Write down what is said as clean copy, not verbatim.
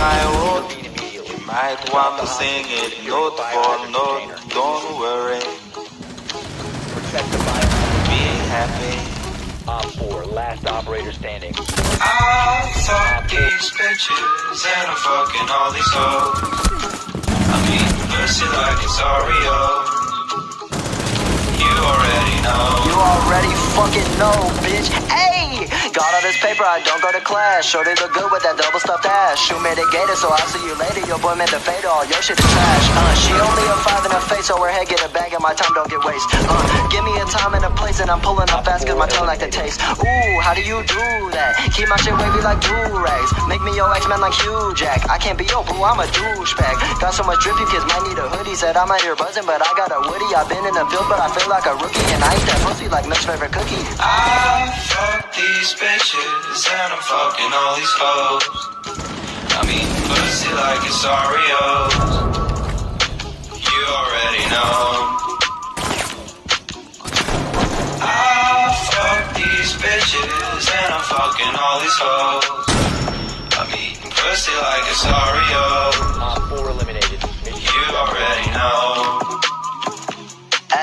my own. You might want to sing it note for note. Don't worry. Be happy. Op 4, last operator standing. I fuck these bitches and I'm fucking all these hoes. I'm eating pussy like it's Oreo. You already know. You already fucking know, bitch. Hey! Got all this paper, I don't go to class. Shorty look good with that double stuffed ass. Shoe made a gator, so I'll see you later. Your boy meant to fade all your shit is trash. She only a 5 in her face, so her head get a bag and my time don't get waste. Give me a time and a place and I'm pulling up fast cause my tongue like the taste. Ooh, how do you do that? Keep my shit wavy like do-rags. Make me your X-Men like Hugh Jack. I can't be your boo, I'm a douchebag. Got so much drip, you kids might need a hoodie. Said I'm out here buzzing, but I got a woody. I've been in the field, but I feel like a rookie. And I eat that pussy like Milk's favorite cookie. I fuck these bitches and I'm fucking all these hoes. I'm eating pussy like it's Oreos. You already know. I fuck these bitches and I'm fucking all these hoes. I'm eating pussy like it's Oreos. Op 4 eliminated. You already know.